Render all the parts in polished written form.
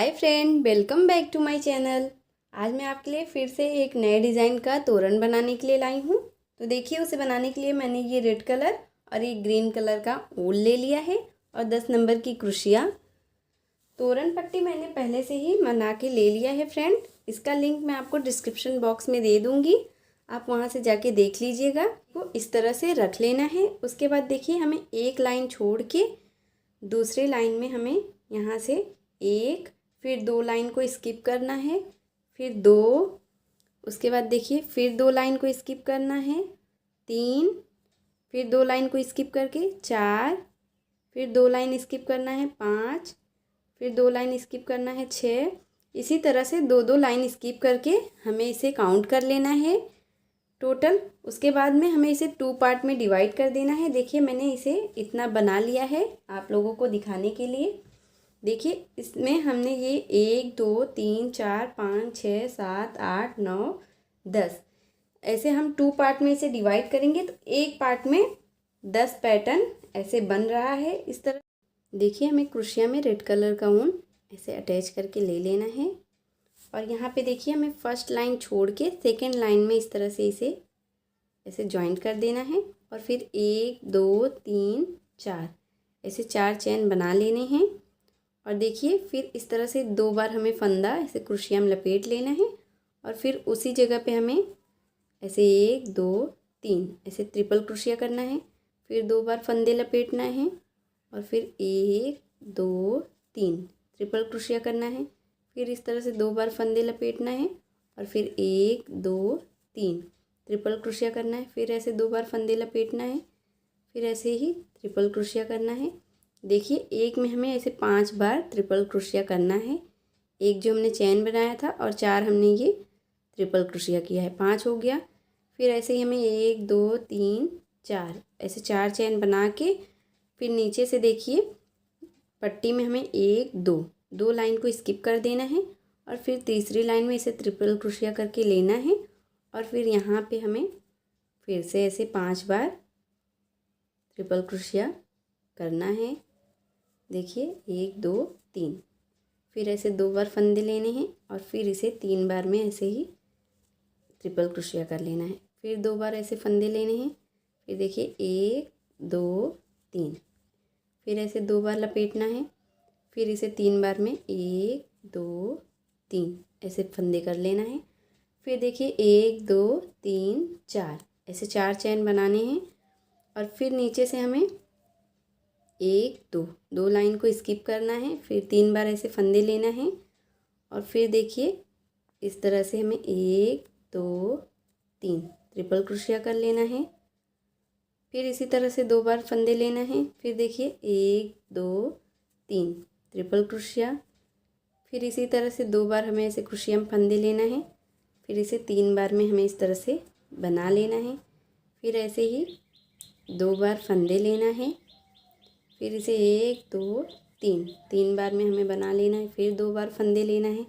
Hi friend, welcome back to my channel. आज मैं आपके लिए फिर से एक नए डिज़ाइन का तोरण बनाने के लिए लाई हूँ। तो देखिए, उसे बनाने के लिए मैंने ये रेड कलर और ये ग्रीन कलर का ऊल ले लिया है और 10 नंबर की क्रोशिया। तोरण पट्टी मैंने पहले से ही बना के ले लिया है फ्रेंड। इसका लिंक मैं आपको डिस्क्रिप्शन बॉक्स में दे दूँगी, आप वहाँ से जाके देख लीजिएगा। वो इस तरह से रख लेना है। उसके बाद देखिए, हमें एक लाइन छोड़ के दूसरे लाइन में हमें यहाँ से एक, फिर 2 लाइन को स्किप करना है, फिर 2, उसके बाद देखिए फिर 2 लाइन को स्किप करना है, 3, फिर 2 लाइन को स्किप करके 4, फिर 2 लाइन स्किप करना है 5, फिर 2 लाइन स्किप करना है 6। इसी तरह से 2-2 लाइन स्किप करके हमें इसे काउंट कर लेना है टोटल। उसके बाद में हमें इसे 2 पार्ट में डिवाइड कर देना है। देखिए, मैंने इसे इतना बना लिया है आप लोगों को दिखाने के लिए। देखिए, इसमें हमने ये 1 2 3 4 5 6 7 8 9 10 ऐसे हम 2 पार्ट में इसे डिवाइड करेंगे तो एक पार्ट में 10 पैटर्न ऐसे बन रहा है इस तरह। देखिए, हमें क्रोशिया में रेड कलर का ऊन ऐसे अटैच करके ले लेना है और यहाँ पे देखिए, हमें फर्स्ट लाइन छोड़ के सेकेंड लाइन में इस तरह से इसे ऐसे जॉइंट कर देना है और फिर 1 2 3 4 ऐसे 4 चैन बना लेने हैं। और देखिए, फिर इस तरह से 2 बार हमें फंदा ऐसे क्रोशिया में लपेट लेना है और फिर उसी जगह पे हमें ऐसे 1 2 3 ऐसे ट्रिपल क्रोशिया करना है। फिर 2 बार फंदे लपेटना है और फिर 1 2 3 ट्रिपल क्रोशिया करना है। फिर इस तरह से 2 बार फंदे लपेटना है और फिर 1 2 3 ट्रिपल क्रोशिया करना है। फिर ऐसे 2 बार फंदे लपेटना है, फिर ऐसे ही ट्रिपल क्रोशिया करना है। देखिए, एक में हमें ऐसे 5 बार ट्रिपल क्रोशिया करना है। एक जो हमने चैन बनाया था और 4 हमने ये ट्रिपल क्रोशिया किया है, 5 हो गया। फिर ऐसे ही हमें 1 2 3 4 ऐसे 4 चैन बना के फिर नीचे से देखिए पट्टी में हमें 1 2 लाइन को स्किप कर देना है और फिर तीसरी लाइन में इसे ट्रिपल क्रोशिया करके लेना है और फिर यहाँ पे हमें फिर से ऐसे 5 बार ट्रिपल क्रोशिया करना है। देखिए, 1 2 3, फिर ऐसे 2 बार फंदे लेने हैं और फिर इसे 3 बार में ऐसे ही ट्रिपल क्रोशिया कर लेना है। फिर 2 बार ऐसे फंदे लेने हैं, फिर देखिए 1 2 3, फिर ऐसे 2 बार लपेटना है, फिर इसे 3 बार में 1 2 3 ऐसे फंदे कर लेना है। फिर देखिए 1 2 3 4 ऐसे 4 चैन बनाने हैं और फिर नीचे से हमें 1 2 लाइन को स्किप करना है, फिर 3 बार ऐसे फंदे लेना है और फिर देखिए इस तरह से हमें 1 2 3 ट्रिपल क्रोशिया कर लेना है। फिर इसी तरह से 2 बार फंदे लेना है, फिर देखिए 1 2 3 ट्रिपल क्रोशिया। फिर इसी तरह से 2 बार हमें ऐसे क्रोशिया में फंदे लेना है, फिर इसे 3 बार में हमें इस तरह से बना लेना है। फिर ऐसे ही 2 बार फंदे लेना है, फिर इसे 1 2 3 बार में हमें बना लेना है। फिर 2 बार फंदे लेना है,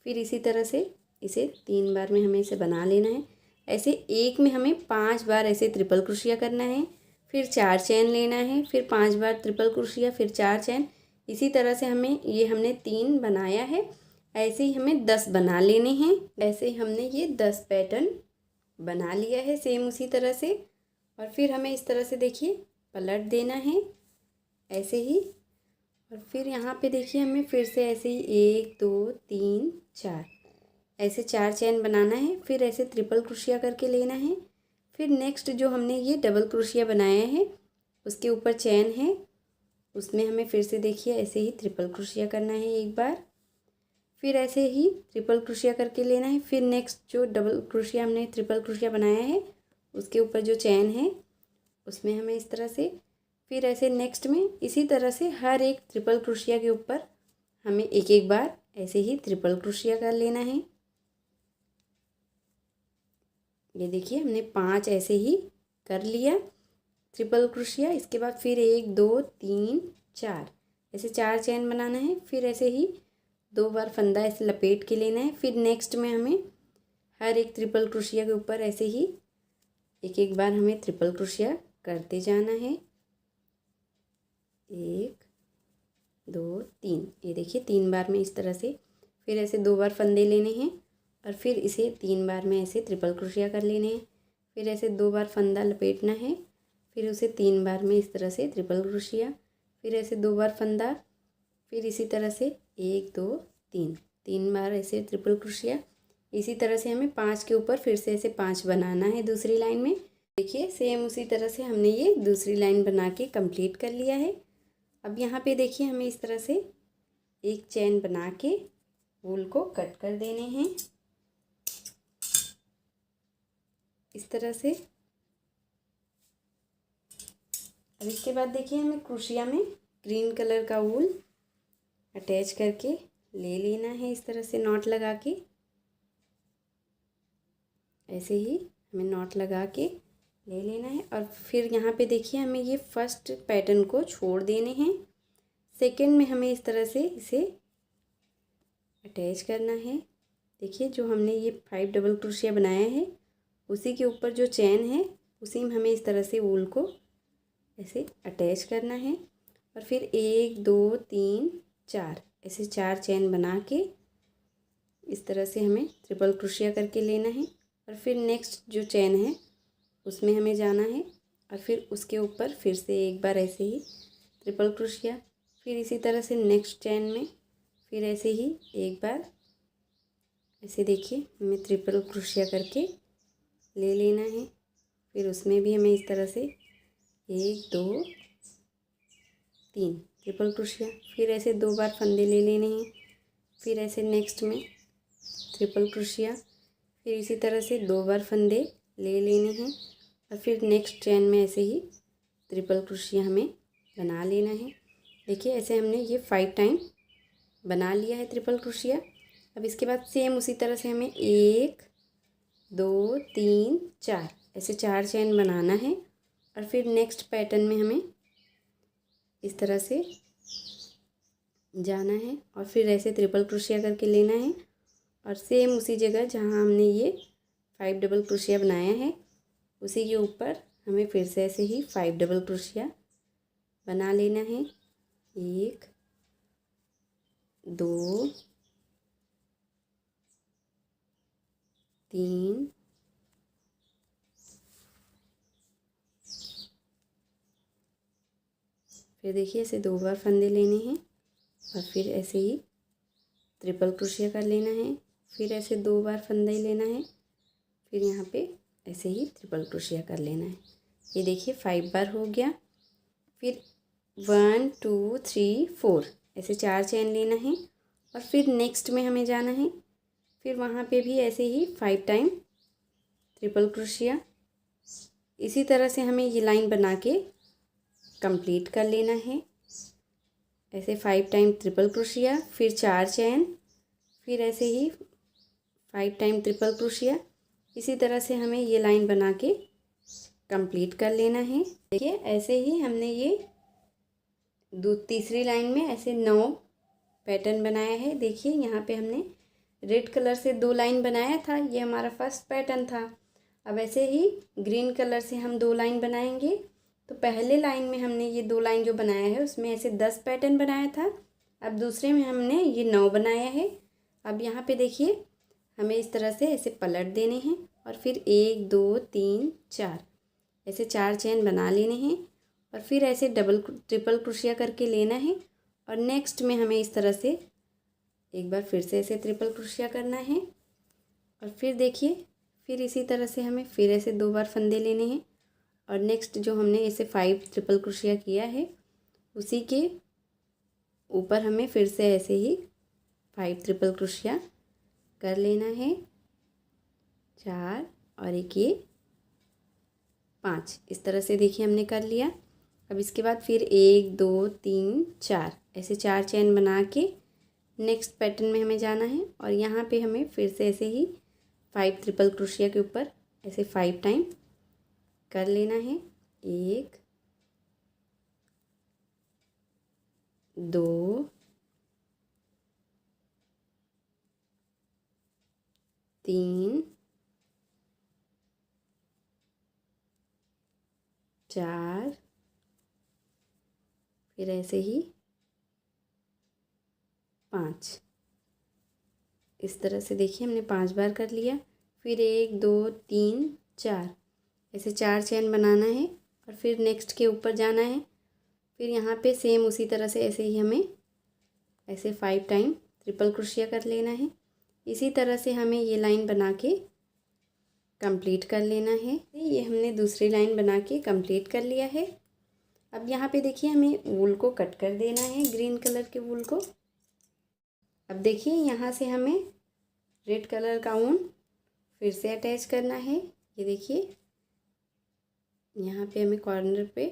फिर इसी तरह से इसे 3 बार में हमें इसे बना लेना है। ऐसे एक में हमें 5 बार ऐसे ट्रिपल क्रोशिया करना है, फिर 4 चैन लेना है, फिर 5 बार ट्रिपल क्रोशिया, फिर 4 चैन। इसी तरह से हमने 3 बनाया है, ऐसे ही हमें 10 बना लेने हैं। ऐसे ही हमने ये 10 पैटर्न बना लिया है सेम उसी तरह से। और फिर हमें इस तरह से देखिए पलट देना है ऐसे ही। और फिर यहाँ पे देखिए, हमें फिर से ऐसे ही 1 2 3 4 ऐसे 4 चैन बनाना है, फिर ऐसे ट्रिपल क्रोशिया करके लेना है। फिर नेक्स्ट जो हमने ये डबल क्रोशिया बनाया है उसके ऊपर चैन है, उसमें हमें फिर से देखिए ऐसे ही ट्रिपल क्रोशिया करना है एक बार, फिर ऐसे ही ट्रिपल क्रोशिया करके लेना है। फिर नेक्स्ट जो डबल क्रोशिया हमने ट्रिपल क्रोशिया बनाया है उसके ऊपर जो चैन है उसमें हमें इस तरह से, फिर ऐसे नेक्स्ट में इसी तरह से हर एक ट्रिपल क्रोशिया के ऊपर हमें एक एक बार ऐसे ही ट्रिपल क्रोशिया कर लेना है। ये देखिए, हमने 5 ऐसे ही कर लिया ट्रिपल क्रोशिया। इसके बाद फिर 1 2 3 4 ऐसे 4 चैन बनाना है, फिर ऐसे ही 2 बार फंदा ऐसे लपेट के लेना है। फिर नेक्स्ट में हमें हर एक ट्रिपल क्रोशिया के ऊपर ऐसे ही एक एक बार हमें ट्रिपल क्रोशिया करते जाना है। 1 2 3, ये देखिए 3 बार में इस तरह से, फिर ऐसे 2 बार फंदे लेने हैं और फिर इसे 3 बार में ऐसे ट्रिपल क्रोशिया कर लेने हैं। फिर ऐसे 2 बार फंदा लपेटना है, फिर उसे 3 बार में इस तरह से ट्रिपल क्रोशिया, फिर ऐसे 2 बार फंदा, फिर इसी तरह से 1 2 3, 3 बार ऐसे ट्रिपल क्रोशिया। इसी तरह से हमें 5 के ऊपर फिर से ऐसे 5 बनाना है दूसरी लाइन में। देखिए सेम उसी तरह से हमने ये दूसरी लाइन बना के कंप्लीट कर लिया है। अब यहाँ पे देखिए हमें इस तरह से एक चैन बना के वूल को कट कर देने हैं इस तरह से। अब इसके बाद देखिए हमें क्रोशिया में ग्रीन कलर का वूल अटैच करके ले लेना है इस तरह से नॉट लगा के। ऐसे ही हमें नॉट लगा के ले लेना है और फिर यहाँ पे देखिए हमें ये फर्स्ट पैटर्न को छोड़ देने हैं। सेकंड में हमें इस तरह से इसे अटैच करना है। देखिए जो हमने ये 5 डबल क्रोशिया बनाया है उसी के ऊपर जो चैन है उसी में हमें इस तरह से वूल को ऐसे अटैच करना है और फिर 1 2 3 4 ऐसे 4 चैन बना के इस तरह से हमें ट्रिपल क्रोशिया करके लेना है और फिर नेक्स्ट जो चैन है उसमें हमें जाना है और फिर उसके ऊपर फिर से एक बार ऐसे ही ट्रिपल क्रोशिया, फिर इसी तरह से नेक्स्ट चैन में फिर ऐसे ही एक बार ऐसे देखिए हमें ट्रिपल क्रोशिया करके ले लेना है। फिर उसमें भी हमें इस तरह से 1 2 3 ट्रिपल क्रोशिया, फिर ऐसे 2 बार फंदे ले लेने हैं, फिर ऐसे नेक्स्ट में ट्रिपल क्रोशिया, फिर इसी तरह से 2 बार फंदे ले लेने हैं और फिर नेक्स्ट चैन में ऐसे ही ट्रिपल क्रोशिया हमें बना लेना है। देखिए ऐसे हमने ये 5 टाइम बना लिया है ट्रिपल क्रोशिया। अब इसके बाद सेम उसी तरह से हमें 1 2 3 4 ऐसे 4 चैन बनाना है और फिर नेक्स्ट पैटर्न में हमें इस तरह से जाना है और फिर ऐसे ट्रिपल क्रोशिया करके लेना है और सेम उसी जगह जहाँ हमने ये 5 डबल क्रोशिया बनाया है उसी के ऊपर हमें फिर से ऐसे ही 5 डबल क्रोशिया बना लेना है। 1 2 3 फिर देखिए ऐसे 2 बार फंदे लेने हैं और फिर ऐसे ही ट्रिपल क्रोशिया कर लेना है, फिर ऐसे 2 बार फंदा ही लेना है, फिर यहाँ पे ऐसे ही ट्रिपल क्रोशिया कर लेना है। ये देखिए 5 बार हो गया। फिर 1 2 3 4 ऐसे 4 चैन लेना है और फिर नेक्स्ट में हमें जाना है, फिर वहाँ पे भी ऐसे ही 5 टाइम ट्रिपल क्रोशिया। इसी तरह से हमें ये लाइन बना के कंप्लीट कर लेना है। ऐसे 5 टाइम ट्रिपल क्रोशिया, फिर 4 चैन, फिर ऐसे ही 5 टाइम ट्रिपल क्रोशिया। इसी तरह से हमें ये लाइन बना के कंप्लीट कर लेना है। देखिए ऐसे ही हमने ये तीसरी लाइन में ऐसे 9 पैटर्न बनाया है। देखिए यहाँ पे हमने रेड कलर से 2 लाइन बनाया था, ये हमारा फर्स्ट पैटर्न था। अब ऐसे ही ग्रीन कलर से हम 2 लाइन बनाएंगे। तो पहले लाइन में हमने ये 2 लाइन जो बनाया है उसमें ऐसे 10 पैटर्न बनाया था, अब दूसरे में हमने ये 9 बनाया है। अब यहाँ पे देखिए हमें इस तरह से ऐसे पलट देने हैं और फिर 1 2 3 4 ऐसे 4 चैन बना लेने हैं और फिर ऐसे ट्रिपल क्रोशिया करके लेना है और नेक्स्ट में हमें इस तरह से एक बार फिर से ऐसे ट्रिपल क्रोशिया करना है और फिर देखिए फिर इसी तरह से हमें फिर ऐसे 2 बार फंदे लेने हैं और नेक्स्ट जो हमने ऐसे 5 ट्रिपल क्रोशिया किया है उसी के ऊपर हमें फिर से ऐसे ही 5 ट्रिपल क्रोशिया कर लेना है। 4 और एक ये 5 इस तरह से देखिए हमने कर लिया। अब इसके बाद फिर 1 2 3 4 ऐसे 4 चैन बना के नेक्स्ट पैटर्न में हमें जाना है और यहाँ पे हमें फिर से ऐसे ही 5 ट्रिपल क्रोशिया के ऊपर ऐसे 5 टाइम कर लेना है। 1 2 3 4 फिर ऐसे ही 5। इस तरह से देखिए हमने 5 बार कर लिया। फिर 1 2 3 4 ऐसे 4 चेन बनाना है और फिर नेक्स्ट के ऊपर जाना है। फिर यहाँ पे सेम उसी तरह से ऐसे ही हमें ऐसे 5 टाइम ट्रिपल क्रोशिया कर लेना है। इसी तरह से हमें ये लाइन बना के कंप्लीट कर लेना है। ये हमने दूसरी लाइन बना के कंप्लीट कर लिया है। अब यहाँ पे देखिए हमें वूल को कट कर देना है, ग्रीन कलर के वूल को। अब देखिए यहाँ से हमें रेड कलर का ऊन फिर से अटैच करना है। ये देखिए यहाँ पे हमें कॉर्नर पे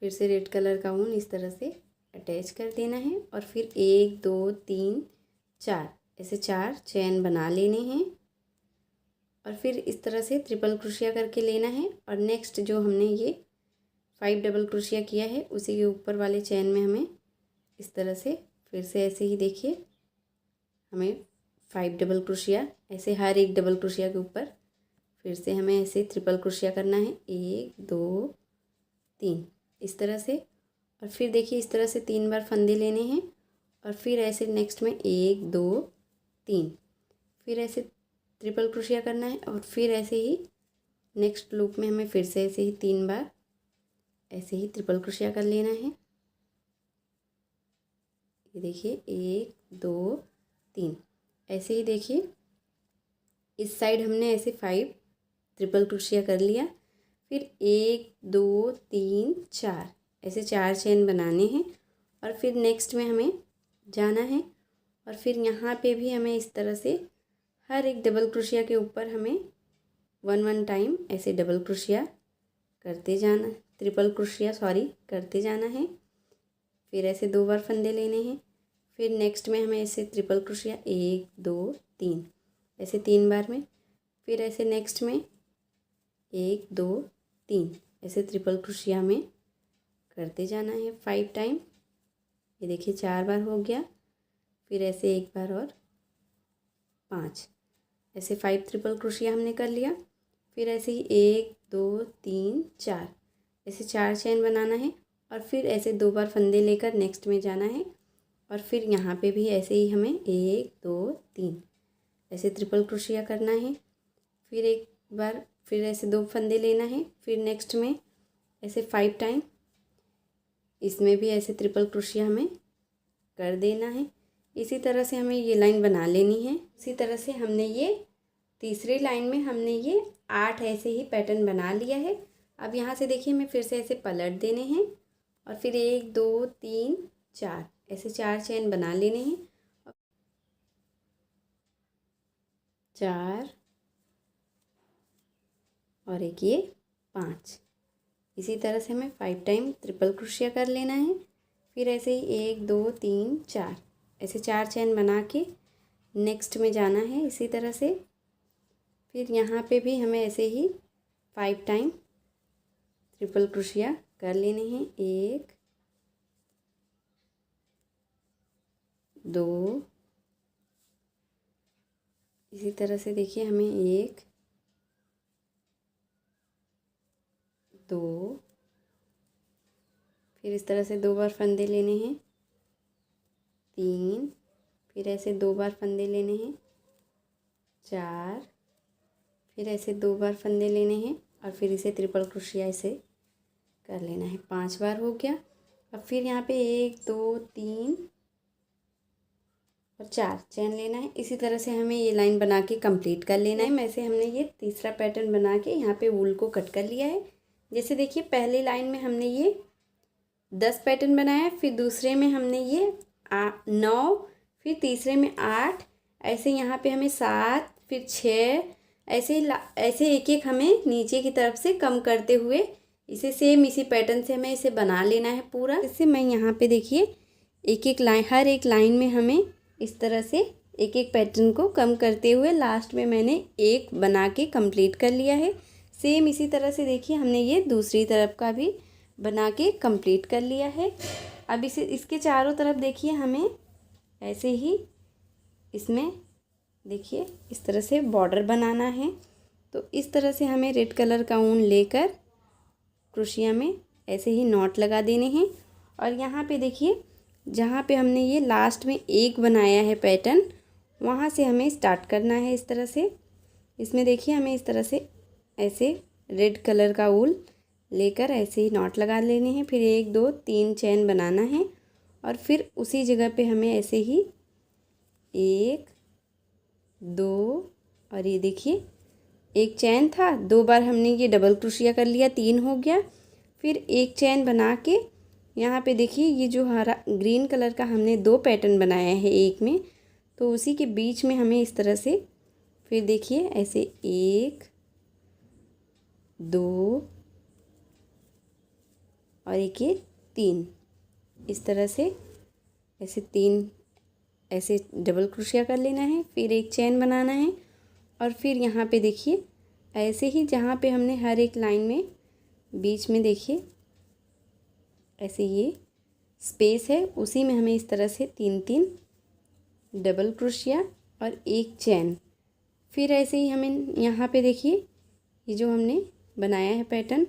फिर से रेड कलर का ऊन इस तरह से अटैच कर देना है और फिर 1 2 3 4 ऐसे 4 चेन बना लेने हैं और फिर इस तरह से ट्रिपल क्रोशिया करके लेना है। और नेक्स्ट जो हमने ये 5 डबल क्रोशिया किया है उसी के ऊपर वाले चेन में हमें इस तरह से फिर से ऐसे ही देखिए हमें 5 डबल क्रोशिया ऐसे हर एक डबल क्रोशिया के ऊपर फिर से हमें ऐसे ट्रिपल क्रोशिया करना है, 1 2 3 इस तरह से। और फिर देखिए इस तरह से 3 बार फंदे लेने हैं और फिर ऐसे नेक्स्ट में 1 2 3 फिर ऐसे ट्रिपल क्रोशिया करना है और फिर ऐसे ही नेक्स्ट लूप में हमें फिर से ऐसे ही 3 बार ऐसे ही ट्रिपल क्रोशिया कर लेना है। ये देखिए 1 2 3 ऐसे ही देखिए इस साइड हमने ऐसे 5 ट्रिपल क्रोशिया कर लिया। फिर 1 2 3 4 ऐसे 4 चेन बनाने हैं और फिर नेक्स्ट में हमें जाना है और फिर यहाँ पे भी हमें इस तरह से हर एक डबल क्रोशिया के ऊपर हमें 1 टाइम ऐसे डबल क्रोशिया करते जाना, ट्रिपल क्रोशिया करते जाना है। फिर ऐसे 2 बार फंदे लेने हैं। फिर नेक्स्ट में हमें ऐसे ट्रिपल क्रोशिया 1 2 3 ऐसे 3 बार में। फिर ऐसे नेक्स्ट में 1 2 3 ऐसे ट्रिपल क्रोशिया में करते जाना है 5 टाइम। ये देखिए 4 बार हो गया। फिर ऐसे 1 बार और 5 ऐसे 5 ट्रिपल क्रोशिया हमने कर लिया। फिर ऐसे ही 1 2 3 4 ऐसे 4 चेन बनाना है और फिर ऐसे 2 बार फंदे लेकर नेक्स्ट में जाना है और फिर यहाँ पे भी ऐसे ही हमें 1 2 3 ऐसे ट्रिपल क्रोशिया करना है। फिर एक बार फिर ऐसे 2 फंदे लेना है। फिर नेक्स्ट में ऐसे 5 टाइम इसमें भी ऐसे ट्रिपल क्रोशिया हमें कर देना है। इसी तरह से हमें ये लाइन बना लेनी है। इसी तरह से हमने ये तीसरी लाइन में हमने ये 8 ऐसे ही पैटर्न बना लिया है। अब यहाँ से देखिए हमें फिर से ऐसे पलट देने हैं और फिर 1 2 3 4 ऐसे 4 चेन बना लेने हैं। 4 और एक ये 5 इसी तरह से हमें 5 टाइम ट्रिपल क्रोशिया कर लेना है। फिर ऐसे ही 1 2 3 4 ऐसे 4 चेन बना के नेक्स्ट में जाना है इसी तरह से। फिर यहाँ पे भी हमें ऐसे ही 5 टाइम ट्रिपल क्रोशिया कर लेने हैं, 1 2 इसी तरह से देखिए हमें 1 2 फिर इस तरह से 2 बार फंदे लेने हैं, 3 फिर ऐसे 2 बार फंदे लेने हैं, 4 फिर ऐसे 2 बार फंदे लेने हैं और फिर इसे ट्रिपल क्रोशिया इसे कर लेना है। 5 बार हो गया। अब फिर यहाँ पे 1 2 3 और 4 चेन लेना है। इसी तरह से हमें ये लाइन बना के कंप्लीट कर लेना है। वैसे हमने ये तीसरा पैटर्न बना के यहाँ पे वूल को कट कर लिया है। जैसे देखिए पहली लाइन में हमने ये 10 पैटर्न बनाया, फिर दूसरे में हमने ये 9, फिर तीसरे में 8, ऐसे यहाँ पे हमें 7 फिर 6 ऐसे एक एक हमें नीचे की तरफ से कम करते हुए इसे सेम इसी पैटर्न से हमें इसे बना लेना है पूरा। इससे मैं यहाँ पे देखिए एक एक लाइन, हर एक लाइन में हमें इस तरह से एक एक पैटर्न को कम करते हुए लास्ट में मैंने एक बना के कंप्लीट कर लिया है। सेम इसी तरह से देखिए हमने ये दूसरी तरफ का भी बना के कंप्लीट कर लिया है। अब इसके चारों तरफ देखिए हमें ऐसे ही इसमें देखिए इस तरह से बॉर्डर बनाना है। तो इस तरह से हमें रेड कलर का ऊन लेकर क्रोशिया में ऐसे ही नॉट लगा देने हैं और यहाँ पे देखिए जहाँ पे हमने ये लास्ट में एक बनाया है पैटर्न, वहाँ से हमें स्टार्ट करना है इस तरह से। इसमें देखिए हमें इस तरह से ऐसे रेड कलर का वूल लेकर ऐसे ही नॉट लगा लेने हैं। फिर 1 2 3 चैन बनाना है और फिर उसी जगह पे हमें ऐसे ही 1 2 और ये देखिए एक चैन था, 2 बार हमने ये डबल क्रोशिया कर लिया, 3 हो गया। फिर एक चैन बना के यहाँ पे देखिए ये जो हरा ग्रीन कलर का हमने 2 पैटर्न बनाया है एक में, तो उसी के बीच में हमें इस तरह से फिर देखिए ऐसे 1 2 और एक ये 3 इस तरह से ऐसे 3 ऐसे डबल क्रोशिया कर लेना है। फिर एक चैन बनाना है और फिर यहाँ पे देखिए ऐसे ही जहाँ पे हमने हर एक लाइन में बीच में देखिए ऐसे ये स्पेस है, उसी में हमें इस तरह से 3 3 डबल क्रोशिया और एक चैन। फिर ऐसे ही हमें यहाँ पे देखिए ये जो हमने बनाया है पैटर्न,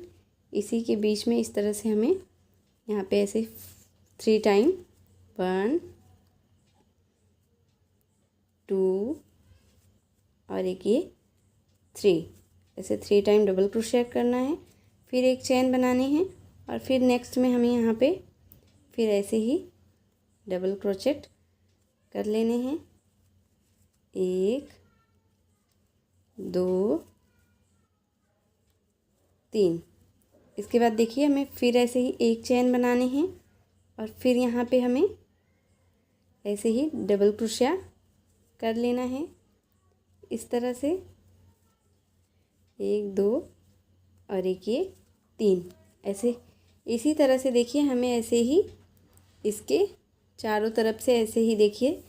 इसी के बीच में इस तरह से हमें यहाँ पे ऐसे 3 टाइम 1 2 और एक ये 3 ऐसे 3 टाइम डबल क्रोशिया करना है। फिर एक चैन बनाने हैं और फिर नेक्स्ट में हमें यहाँ पे फिर ऐसे ही डबल क्रोचेट कर लेने हैं, 1 2 3। इसके बाद देखिए हमें फिर ऐसे ही एक चैन बनाने हैं और फिर यहाँ पे हमें ऐसे ही डबल क्रोशिया कर लेना है इस तरह से, 1 2 और एक ये 3 ऐसे। इसी तरह से देखिए हमें ऐसे ही इसके चारों तरफ से ऐसे ही देखिए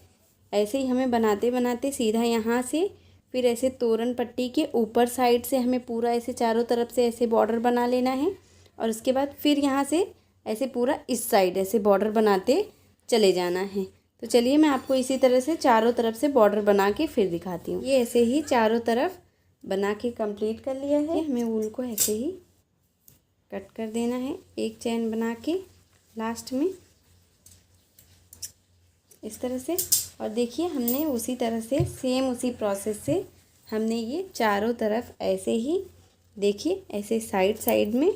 ऐसे ही हमें बनाते बनाते सीधा यहाँ से फिर ऐसे तोरण पट्टी के ऊपर साइड से हमें पूरा ऐसे चारों तरफ से ऐसे बॉर्डर बना लेना है और उसके बाद फिर यहाँ से ऐसे पूरा इस साइड ऐसे बॉर्डर बनाते चले जाना है। तो चलिए मैं आपको इसी तरह से चारों तरफ से बॉर्डर बना के फिर दिखाती हूँ। ये ऐसे ही चारों तरफ बना के कंप्लीट कर लिया है। हमें वूल को ऐसे ही कट कर देना है, एक चैन बना के लास्ट में इस तरह से। और देखिए हमने उसी तरह से सेम उसी प्रोसेस से हमने ये चारों तरफ ऐसे ही देखिए ऐसे साइड साइड में,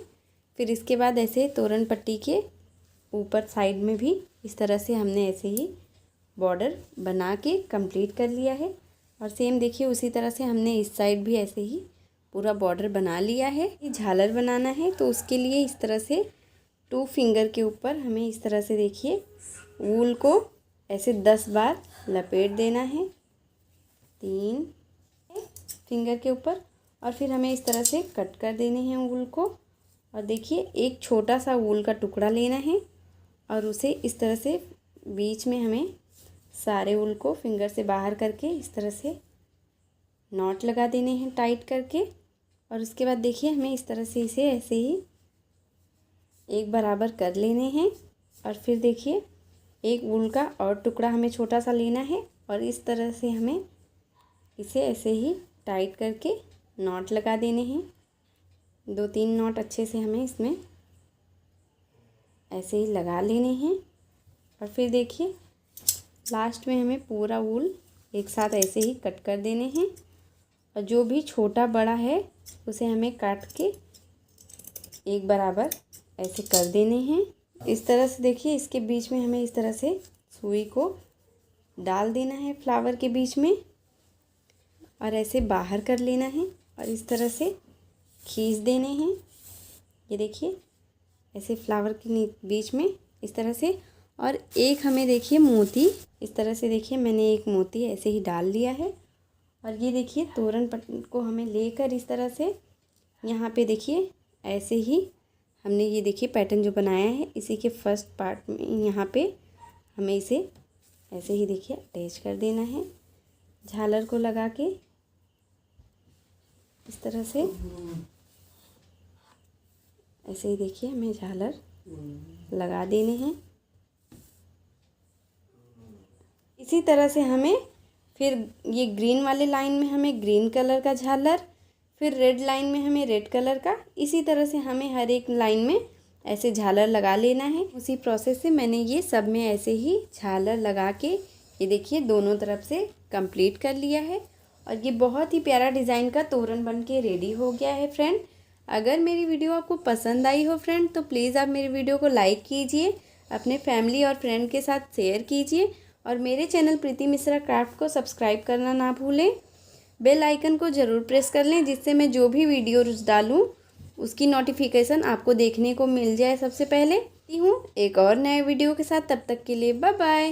फिर इसके बाद ऐसे तोरण पट्टी के ऊपर साइड में भी इस तरह से हमने ऐसे ही बॉर्डर बना के कंप्लीट कर लिया है। और सेम देखिए उसी तरह से हमने इस साइड भी ऐसे ही पूरा बॉर्डर बना लिया है। ये झालर बनाना है तो उसके लिए इस तरह से 2 फिंगर के ऊपर हमें इस तरह से देखिए वूल को ऐसे 10 बार लपेट देना है, 3 फिंगर के ऊपर, और फिर हमें इस तरह से कट कर देने हैं वूल को। और देखिए एक छोटा सा वूल का टुकड़ा लेना है और उसे इस तरह से बीच में हमें सारे वूल को फिंगर से बाहर करके इस तरह से नॉट लगा देने हैं टाइट करके। और उसके बाद देखिए हमें इस तरह से इसे ऐसे ही एक बराबर कर लेने हैं और फिर देखिए एक वूल का और टुकड़ा हमें छोटा सा लेना है और इस तरह से हमें इसे ऐसे ही टाइट करके नॉट लगा देने हैं। 2 3 नॉट अच्छे से हमें इसमें ऐसे ही लगा लेने हैं। और फिर देखिए लास्ट में हमें पूरा वूल एक साथ ऐसे ही कट कर देने हैं और जो भी छोटा बड़ा है उसे हमें काट के एक बराबर ऐसे कर देने हैं। इस तरह से देखिए इसके बीच में हमें इस तरह से सुई को डाल देना है फ्लावर के बीच में और ऐसे बाहर कर लेना है और इस तरह से खींच देने हैं। ये देखिए ऐसे फ्लावर के बीच में इस तरह से। और एक हमें देखिए मोती इस तरह से देखिए मैंने एक मोती ऐसे ही डाल दिया है। और ये देखिए तोरण को हमें लेकर इस तरह से यहाँ पे देखिए ऐसे ही हमने ये देखिए पैटर्न जो बनाया है इसी के फर्स्ट पार्ट में यहाँ पे हमें इसे ऐसे ही देखिए अटैच कर देना है झालर को लगा के इस तरह से। ऐसे ही देखिए हमें झालर लगा देने हैं। इसी तरह से हमें फिर ये ग्रीन वाले लाइन में हमें ग्रीन कलर का झालर, फिर रेड लाइन में हमें रेड कलर का, इसी तरह से हमें हर एक लाइन में ऐसे झालर लगा लेना है। उसी प्रोसेस से मैंने ये सब में ऐसे ही झालर लगा के ये देखिए दोनों तरफ से कंप्लीट कर लिया है। और ये बहुत ही प्यारा डिज़ाइन का तोरण बन के रेडी हो गया है फ्रेंड। अगर मेरी वीडियो आपको पसंद आई हो फ्रेंड तो प्लीज़ आप मेरी वीडियो को लाइक कीजिए, अपने फैमिली और फ्रेंड के साथ शेयर कीजिए और मेरे चैनल प्रीति मिश्रा क्राफ्ट को सब्सक्राइब करना ना भूलें। बेल आइकन को ज़रूर प्रेस कर लें जिससे मैं जो भी वीडियो डालूँ उसकी नोटिफिकेशन आपको देखने को मिल जाए सबसे पहले। हूँ एक और नए वीडियो के साथ, तब तक के लिए बाय बाय।